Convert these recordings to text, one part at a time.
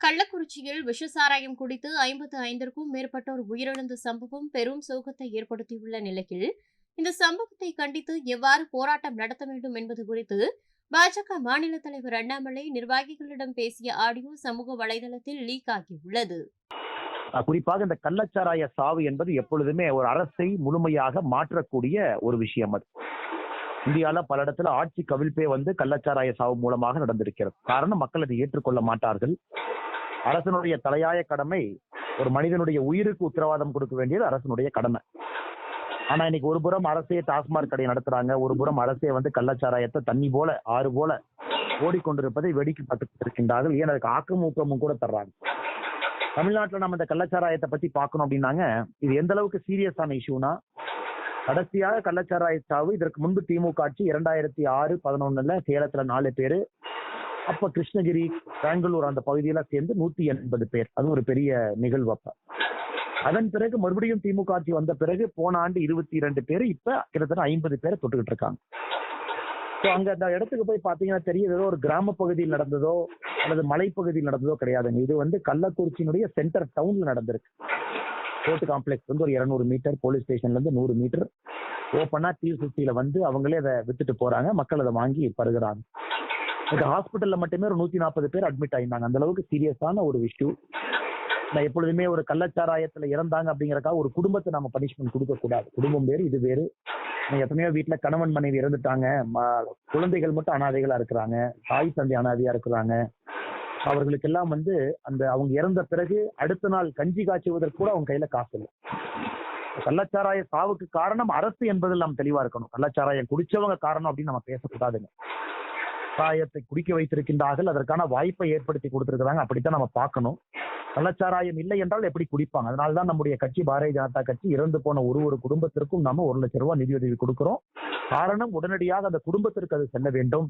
கள்ளக்குறிச்சியில் விஷசாராயம் குடித்து 55க்கும் மேற்பட்டோர் உயிரிழந்த சம்பவம் பெரும் சோகத்தை ஏற்படுத்தியுள்ள நிலையில் இந்த சம்பவத்தை கண்டித்து எவ்வாறு போராட்டம் நடத்த வேண்டும் என்பது குறித்து பாஜக மாநில தலைவர் அண்ணாமலை நிர்வாகிகளிடம் பேசிய ஆடியோ சமூக வலைதளத்தில் லீக் ஆகியுள்ளது. குறிப்பாக இந்த கள்ளச்சாராய சாவு என்பது எப்பொழுதுமே ஒரு அரசை முழுமையாக மாற்றக்கூடிய ஒரு விஷயம். அது இந்தியால பல இடத்துல ஆட்சி கவிழ்ப்பே கள்ளச்சாராய சாவு மூலமாக நடந்திருக்கிறது. காரணம், மக்கள் அதை ஏற்றுக்கொள்ள மாட்டார்கள். அரசனுடைய தலையாய கடமை ஒரு மனிதனுடைய உயிருக்கு உத்தரவாதம் கொடுக்க வேண்டியது அரசனுடைய கடமை. ஆனா இன்னைக்கு ஒரு புறம் அரசே டாஸ்மாக் கடை நடத்துறாங்க, ஒரு புறம் அரசே கள்ளச்சாராயத்தை தண்ணி போல ஆறு போல ஓடிக்கொண்டிருப்பதை வேடிக்கை பார்த்து இருக்கின்றார்கள். ஏன் அதுக்கு ஆக்கமூக்கமும் கூட தர்றாங்க. தமிழ்நாட்டில் நம்ம இந்த கள்ளச்சாராயத்தை பத்தி பார்க்கணும் அப்படின்னாங்க, இது எந்த அளவுக்கு சீரியஸான இஷ்யூனா, கடைசியாக கள்ளச்சாராய சாவு இதற்கு முன்பு திமுக ஆட்சி 2006-11 சேலத்துல 4 பேரு, அப்ப கிருஷ்ணகிரி பெங்களூர் அந்த பகுதியில சேர்ந்து 180 பேர். அது ஒரு பெரிய நிகழ்வு. அப்ப அதன் பிறகு மறுபடியும் திமுக ஆட்சி வந்த பிறகு போன ஆண்டு 22 பேர், இப்ப கிட்டத்தட்ட 50 பேரை தொட்டுக்கிட்டு இருக்காங்க. அங்க அந்த இடத்துக்கு போய் பாத்தீங்கன்னா தெரியுது, ஏதோ ஒரு கிராம பகுதியில் நடந்ததோ அல்லது மலைப்பகுதியில் நடந்ததோ கிடையாதுங்க. இது கள்ளக்குறிச்சியினுடைய சென்டர் டவுன்ல நடந்திருக்கு. கோர்ட் காம்ப்ளெக்ஸ் ஒரு 200 மீட்டர், போலீஸ் ஸ்டேஷன்ல இருந்து 100 மீட்டர் ஓப்பனா T50ல அவங்களே அதை வித்துட்டு போறாங்க. மக்கள் அதை வாங்கி பருகிறாங்க. இந்த ஹாஸ்பிட்டல்ல மட்டுமே ஒரு 140 பேர் அட்மிட் ஆயிருந்தாங்க. அந்த அளவுக்கு சீரியஸான ஒரு இஷ்யூ. நான் எப்பொழுதுமே ஒரு கள்ளச்சாராயத்துல இறந்தாங்க அப்படிங்கறக்காக ஒரு குடும்பத்தை நம்ம பனிஷ்மெண்ட் கொடுக்க கூடாது. குடும்பம் வேறு, இது வேறு. எத்தனையோ வீட்டுல கணவன் மனைவி இறந்துட்டாங்க, குழந்தைகள் மட்டும் அனாதைகளா இருக்கிறாங்க, தாய் தந்தை அனாதையா இருக்கிறாங்க. அவர்களுக்கெல்லாம் அந்த அவங்க இறந்த பிறகு அடுத்த நாள் கஞ்சி காய்ச்சுவதற்கு கூட அவங்க கையில காசு இல்லை. கள்ளச்சாராய சாவுக்கு காரணம் அரசு என்பதில் நாம் தெளிவா இருக்கணும். கள்ளச்சாராயம் குடிச்சவங்க காரணம் அப்படின்னு நம்ம பேசக்கூடாதுங்க. சாராயத்தை குடிக்க வைத்திருக்கின்றார்கள், அதற்கான வாய்ப்பை ஏற்படுத்தி கொடுத்திருக்கிறாங்க, அப்படித்தான் நம்ம பார்க்கணும். கள்ளச்சாராயம் இல்லை என்றால் எப்படி குடிப்பாங்க? அதனால்தான் நம்முடைய கட்சி பாரதிய ஜனதா கட்சி இறந்து போன ஒரு குடும்பத்திற்கும் நாம 1 லட்சம் ரூபாய் நிதியுதவி கொடுக்கிறோம். காரணம், உடனடியாக அந்த குடும்பத்திற்கு அது செல்ல வேண்டும்.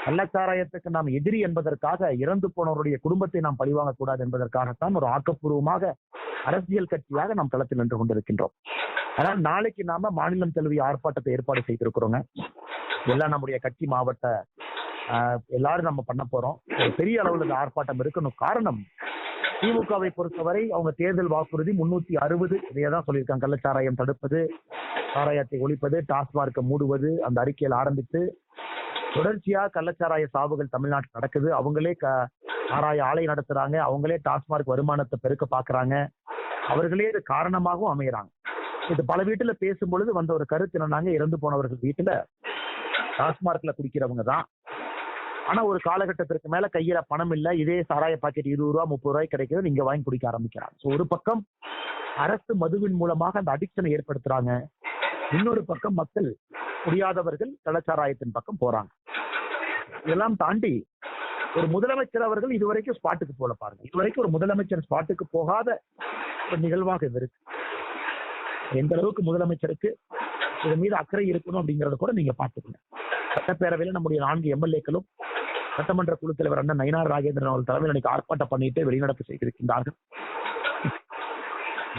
கள்ளச்சாராயத்துக்கு நாம் எதிரி என்பதற்காக இறந்து போனவருடைய குடும்பத்தை நாம் பழிவாங்க கூடாது என்பதற்காகத்தான் ஒரு ஆக்கப்பூர்வமாக அரசியல் கட்சியாக நாம் களத்தில் நின்று கொண்டிருக்கின்றோம். ஆனால் நாளைக்கு நாம மாநிலம் தழுவிய ஆர்ப்பாட்டத்தை ஏற்பாடு செய்திருக்கிறோங்க. எல்லாம் நம்முடைய கட்சி மாவட்ட எல்லாரும் நம்ம பண்ண போறோம். ஒரு பெரிய அளவுல இந்த ஆர்ப்பாட்டம் இருக்கணும். காரணம், திமுகவை பொறுத்தவரை அவங்க தேர்தல் வாக்குறுதி 360 இதையதான் சொல்லியிருக்காங்க. கள்ளச்சாராயம் தடுப்பது, சாராயத்தை ஒழிப்பது, டாஸ்மார்க்கை மூடுவது, அந்த அறிக்கையில் ஆரம்பித்து தொடர்ச்சியா கள்ளச்சாராய சாவுகள் தமிழ்நாட்டில் நடக்குது. அவங்களே சாராய ஆலை நடத்துறாங்க, அவங்களே டாஸ்மார்க் வருமானத்தை பெருக்க பாக்குறாங்க, அவர்களே இது காரணமாகவும் அமையறாங்க. இது பல வீட்டுல பேசும்பொழுது ஒரு கருத்து என்னன்னாங்க, இறந்து போனவர்கள் வீட்டுல டாஸ்மார்க்ல குடிக்கிறவங்க தான். ஆனா ஒரு காலகட்டத்திற்கு மேல கையில பணம் இல்ல, இதே சாராய பாக்கெட் 20 ரூபாய் 30 ரூபாய் கிடைக்கிறது, நீங்க வாங்கி குடிக்க ஆரம்பிக்கிறாங்க. ஒரு பக்கம் அரசு மதுவின் மூலமாக அந்த அடிக்ஷனை ஏற்படுத்துறாங்க, இன்னொரு பக்கம் மக்கள் முடியாதவர்கள் கள்ளச்சாராயத்தின் பக்கம் போறாங்க. இதெல்லாம் தாண்டி ஒரு முதலமைச்சர் அவர்கள் இதுவரைக்கும் ஸ்பாட்டுக்கு போல பாருங்க. இதுவரைக்கும் ஒரு முதலமைச்சர் ஸ்பாட்டுக்கு போகாத ஒரு நிகழ்வாக இது இருக்கு. எந்த அளவுக்கு முதலமைச்சருக்கு இதன் மீது அக்கறை இருக்கணும் அப்படிங்கறத கூட நீங்க பாத்துக்கணும். சட்டப்பேரவையில நம்முடைய 4 எம்எல்ஏக்களும் சட்டமன்ற குழு தலைவர் அண்ணன் நயினார் ராஜேந்திரன் அவர்கள் தலைமையில் இன்னைக்கு ஆர்ப்பாட்டம் பண்ணிட்டு வெளிநடப்பு செய்திருக்கின்றார்கள்.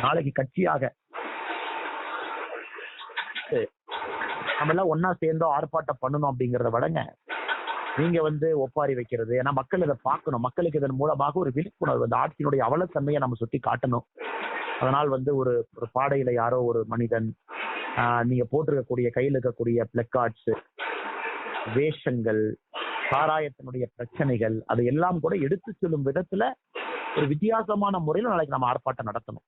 நாளைக்கு கட்சியாக நம்ம எல்லாம் ஒன்னா சேர்ந்தோ ஆர்ப்பாட்டம் பண்ணணும் அப்படிங்கறத விடங்க, நீங்க ஒப்பாரி வைக்கிறது, ஏன்னா மக்கள் இதை பார்க்கணும். மக்களுக்கு இதன் மூலமாக ஒரு விழிப்புணர்வு, அந்த ஆட்சியினுடைய அவலத்தன்மையை நம்ம சுட்டி காட்டணும். அதனால் ஒரு பாடையில யாரோ ஒரு மனிதன், நீங்க போட்டிருக்கக்கூடிய கையில் இருக்கக்கூடிய பிளக்கார்ட்ஸ், வேஷங்கள், சாராயத்தினுடைய பிரச்சனைகள், அதையெல்லாம் கூட எடுத்து செல்லும் விதத்துல ஒரு வித்தியாசமான முறையில் நாளைக்கு நம்ம ஆர்ப்பாட்டம் நடத்தணும்.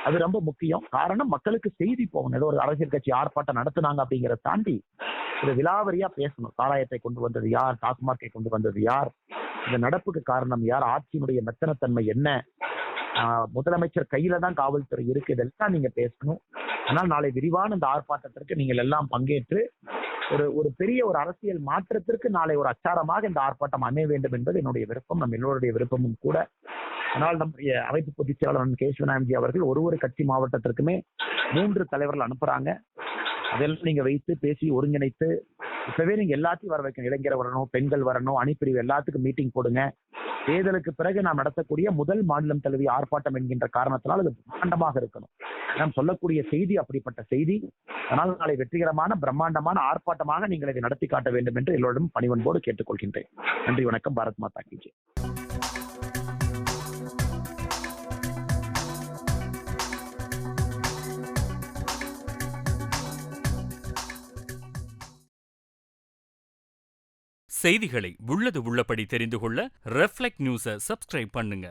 அது ரொம்ப முக்கியம். காரணம், மக்களுக்கு செய்தி போகணும். ஏதோ ஒரு அரசியல் கட்சி ஆர்ப்பாட்டம் நடத்தினாங்க அப்படிங்கிறத தாண்டி ஒரு விலாவரியா பேசணும். சாராயத்தை கொண்டு வந்தது யார், டாஸ்மார்க்கை கொண்டு வந்தது யார், இந்த நடப்புக்கு காரணம் யார், ஆட்சியினுடைய மெத்தனத்தன்மை என்ன, முதலமைச்சர் கையில தான் காவல்துறை இருக்கு, இதெல்லாம் நீங்க பேசணும். ஆனால் நாளை விரிவான இந்த ஆர்ப்பாட்டத்திற்கு நீங்கள் எல்லாம் பங்கேற்று ஒரு பெரிய ஒரு அரசியல் மாற்றத்திற்கு நாளை ஒரு அச்சாரமாக இந்த ஆர்ப்பாட்டம் அமைய வேண்டும் என்பது என்னுடைய விருப்பம், நம் எல்லோருடைய விருப்பமும் கூட. ஆனால் நம்முடைய அமைப்பு பொதுச் செயலாளர் கேசவநாயகி அவர்கள் ஒரு கட்சி மாவட்டத்திற்குமே 3 தலைவர்கள் அனுப்புறாங்க. அதெல்லாம் நீங்க வைத்து பேசி ஒருங்கிணைத்து இப்பவே நீங்க எல்லாத்தையும் வர வைக்கணும். இளைஞர் வரணும், பெண்கள் வரணும், அணிப்பிரிவு எல்லாத்துக்கும் மீட்டிங் போடுங்க. தேர்தலுக்கு பிறகு நாம் நடத்தக்கூடிய முதல் மாநிலம் தழுவிய ஆர்ப்பாட்டம் என்கின்ற காரணத்தினால் அது பிரம்மாண்டமாக இருக்கணும். நாம் சொல்லக்கூடிய செய்தி அப்படிப்பட்ட செய்தி. அதனால் நாளை வெற்றிகரமான பிரம்மாண்டமான ஆர்ப்பாட்டமாக நீங்கள் இதை நடத்தி காட்ட வேண்டும் என்று எல்லோரும் பணிவன்போடு கேட்டுக்கொள்கின்றேன். நன்றி, வணக்கம். பாரத் மாதா கி ஜெய். செய்திகளை உள்ளது உள்ளபடி தெரிந்து கொள்ள ரெஃப்ளெக்ட் நியூஸை சப்ஸ்கிரைப் பண்ணுங்க.